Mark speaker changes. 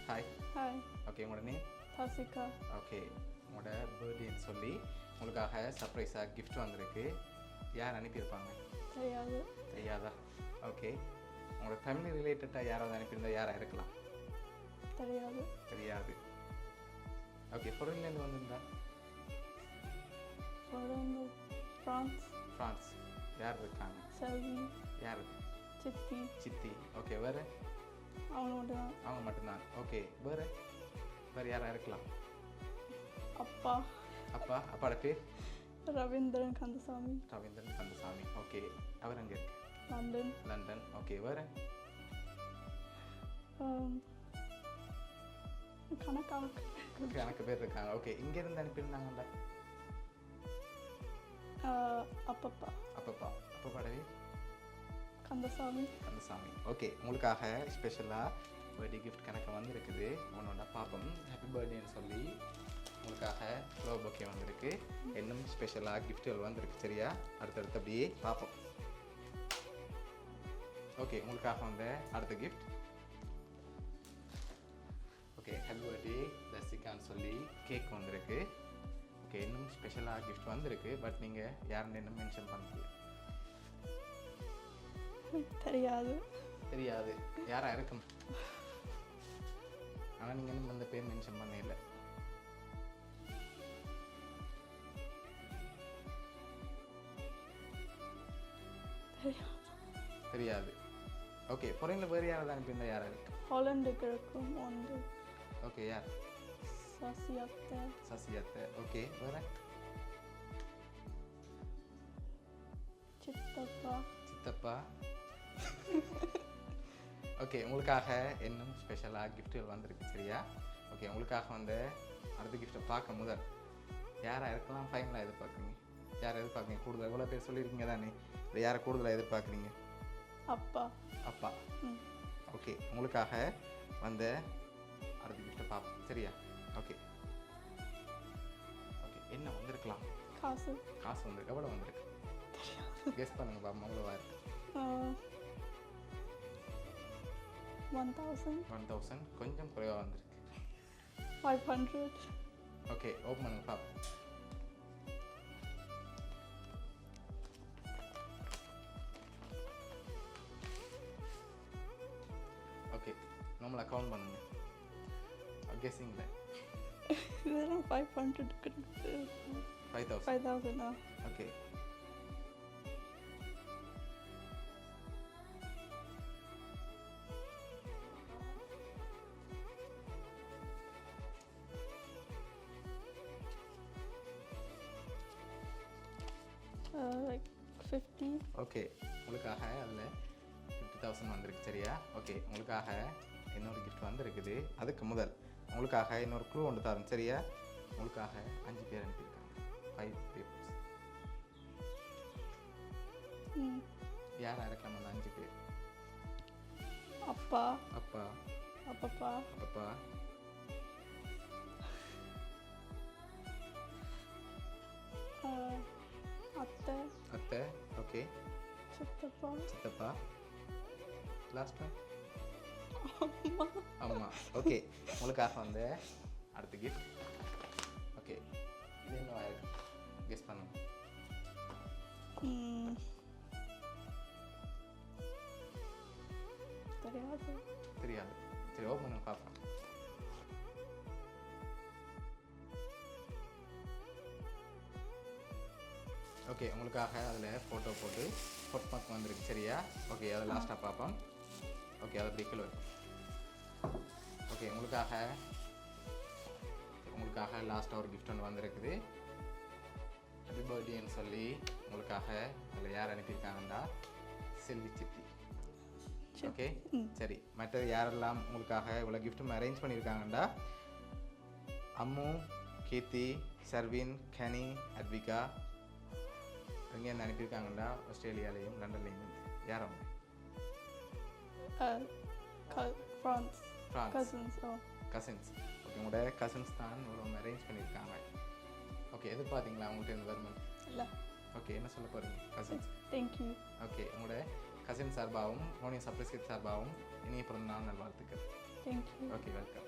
Speaker 1: Hi.
Speaker 2: Hi.
Speaker 1: Okay, உங்களோட name?
Speaker 2: தாசிகா.
Speaker 1: Okay, உங்களோட பர்த்டேன்னு சொல்லி உங்களுக்காக சர்ப்ரைஸாக கிஃப்ட் வந்திருக்கு. யார் அனுப்பியிருப்பாங்க?
Speaker 2: தெரியாது.
Speaker 1: தெரியாதா? ஓகே, உங்களோட ஃபேமிலி ரிலேட்டடாக யாராவது அனுப்பியிருந்தா யாராக இருக்கலாம்?
Speaker 2: தெரியாது.
Speaker 1: தெரியாது. ஓகே, ஃபாரின்லேருந்து வந்திருந்தா?
Speaker 2: ஃப்ரான்ஸ்.
Speaker 1: ஃப்ரான்ஸ். யார் இருக்காங்க?
Speaker 2: செல்வி.
Speaker 1: யார்?
Speaker 2: சித்தி.
Speaker 1: சித்தி. ஓகே, வேறு?
Speaker 2: அவங்க மட்டும்தான்.
Speaker 1: அவங்க மட்டும்தான். ஓகே, வேறு? வேறு யாராக இருக்கலாம்?
Speaker 2: அப்பா.
Speaker 1: அப்பா. அப்பாவோட பேர்?
Speaker 2: ரவீந்திரன் கந்தசாமி.
Speaker 1: ரவீந்திரன் கந்தசாமி. ஓகே, அவர் அங்கே இருக்கு?
Speaker 2: லண்டன்.
Speaker 1: லண்டன். ஓகே, வேறு? கணக்கு பேர் இருக்காங்க. ஓகே, இங்கேருந்து அனுப்பியிருந்தாங்கல்ல?
Speaker 2: அப்பப்பா.
Speaker 1: அப்பப்பா. அப்பப்பாடவே?
Speaker 2: கந்தசாமி.
Speaker 1: கந்தசாமி. ஓகே, உங்களுக்காக ஸ்பெஷலாக பர்த்டே கிஃப்ட் கணக்கு வந்திருக்குது. உன்னோட பாப்பம் ஹாப்பி பர்த்டேன்னு சொல்லி உங்களுக்காக ஃப்ளவர் பொக்கே வந்திருக்கு. இன்னும் ஸ்பெஷலாக கிஃப்ட்டுகள் வந்திருக்கு. சரியா? அடுத்தடுத்து அப்படியே பார்ப்போம். ஓகே, உங்களுக்காக வந்த அடுத்த கிஃப்ட். ஓகே, ஹாப்பி பர்த்டே தசிகான்னு சொல்லி கேக் வந்திருக்கு. ஓகே, இன்னும் ஸ்பெஷலாக கிஃப்ட் வந்திருக்கு. பட் நீங்கள் யாருன்னு இன்னும் மென்ஷன் பண்ணல.
Speaker 2: தெரியாது.
Speaker 1: தெரியாது. யாரா இருக்கும்? ஆனால் நீங்கள் இன்னும் அந்த பேர் மென்ஷன் பண்ண இல்லை. தெரியாது. ஓகே, ஃபாரினில் வேறு யாராவது அனுப்பியிருந்தா யாராக இருக்கு?
Speaker 2: ஹாலண்டுக்கு இருக்கும் ஒன்று.
Speaker 1: ஓகே, யார்?
Speaker 2: சசியத்தை.
Speaker 1: சசியத்தை. ஓகே, வேறு?
Speaker 2: சித்தப்பா.
Speaker 1: சித்தப்பா. ஓகே, உங்களுக்காக இன்னும் ஸ்பெஷலாக கிஃப்ட்டுகள் வந்திருக்கு. சரியா? ஓகே, உங்களுக்காக வந்து அடுத்த கிஃப்ட்டை பார்க்க முதல் யாராக இருக்கலாம்? ஃபைனலாக எதிர்பார்க்குறீங்க? யாரை எதிர்பார்க்குறீங்க கூடுதல்? எவ்வளோ பேர் சொல்லியிருக்கீங்க தானே, இல்லை யாரை கூடுதலாக எதிர்பார்க்குறீங்க?
Speaker 2: அப்பா.
Speaker 1: அப்பா. ஓகே, உங்களுக்காக வந்த அடுத்த கிஃப்ட்டை பார்ப்போம். சரியா? ஓகே. ஓகே, என்ன வந்திருக்கலாம்?
Speaker 2: காசு.
Speaker 1: காசு வந்திருக்கு. எவ்வளோ வந்திருக்கு? கெஸ் பண்ணுங்க பாப்பா. எவ்வளோவா இருக்கு?
Speaker 2: 1000.
Speaker 1: 1000. கொஞ்சம் குறைவாக வந்திருக்கு.
Speaker 2: 500.
Speaker 1: ஓகே, ஓப்பன் பண்ணுங்க பாப்போம். ஓகே, நம்மளை அக்கௌண்ட் பண்ணுங்க. கெஸ்ஸிங்கில்
Speaker 2: இதெல்லாம் 500.
Speaker 1: 5000.
Speaker 2: 5000.
Speaker 1: ஓகே.
Speaker 2: Like 50.
Speaker 1: ஓகே, உங்களுக்காக அதில் 50,000 வந்திருக்கு. சரியா? ஓகே, உங்களுக்காக இன்னொரு கிஃப்ட் வந்திருக்குது. அதுக்கு முதல் உங்களுக்காக இன்னொரு க்ளூ ஒன்று தரேன். சரியா? உங்களுக்காக 5 பேர் அனுப்பியிருக்காங்க. 5 பீப்புள்ஸ். யாராக இருக்கலாம் அந்த 5 பேர்?
Speaker 2: அப்பா.
Speaker 1: அப்பா.
Speaker 2: அப்பப்பா.
Speaker 1: அப்பப்பா.
Speaker 2: அத்தை.
Speaker 1: அத்தை. ஓகே.
Speaker 2: சித்தப்பா.
Speaker 1: சித்தப்பா. Last one?
Speaker 2: அம்மா.
Speaker 1: அம்மா. ஓகே, உங்களுக்காக வந்து அடுத்த கிஃப்ட். ஓகே, இது என்ன ஆயிருக்கு? கெஸ் பண்ணுங்க.
Speaker 2: தெரியாது.
Speaker 1: தெரியாது. சரி, ஓப்பன் பண்ணி பார்ப்போம். ஓகே, உங்களுக்காக அதில் ஃபோட்டோ போட்டு ஃபோட் மார்க் வந்திருக்கு. சரியா? ஓகே, அதை லாஸ்ட்டாக பார்ப்போம். ஓகே, அதை பிடிக்கல வரும். ஓகே, உங்களுக்காக லாஸ்ட்டாக ஒரு கிஃப்ட் ஒன்று வந்திருக்குது. ஹாப்பி பர்த்டேன்னு சொல்லி உங்களுக்காக அதில் யார் அனுப்பியிருக்காங்கன்னா செல்வி சித்தி. ஓகே, சரி. மற்றது யாரெல்லாம் உங்களுக்காக இவ்வளோ கிஃப்ட்டும் அரேஞ்ச் பண்ணியிருக்காங்கண்டா அம்மு, கீர்த்தி, சர்வின், கனி, அத்விகா. எங்கேருந்து அனுப்பியிருக்காங்கண்டா ஆஸ்திரேலியாலேயும் லண்டன்லேயும். யார் அவங்க?
Speaker 2: ஃப்ரான்ஸ்.
Speaker 1: கசின்ஸ். ஓகே, உங்களோட கசின்ஸ் தான் இவ்வளோ அரேஞ்ச் பண்ணியிருக்காங்க. ஓகே, எதிர்பார்த்தீங்களா அவங்கள்ட்ட இருந்து வருமானம்?
Speaker 2: இல்லை.
Speaker 1: ஓகே, என்ன சொல்ல போகிறீங்க கசின்ஸ்?
Speaker 2: தேங்க்யூ.
Speaker 1: ஓகே, உங்களோட கசின் சார்பாகவும் மோனியா சப்ரைஸ் கிட் சார்பாகவும் இனிய பிறந்த நாள் நல்வாழ்த்துக்கள்.
Speaker 2: Thank you.
Speaker 1: Okay welcome.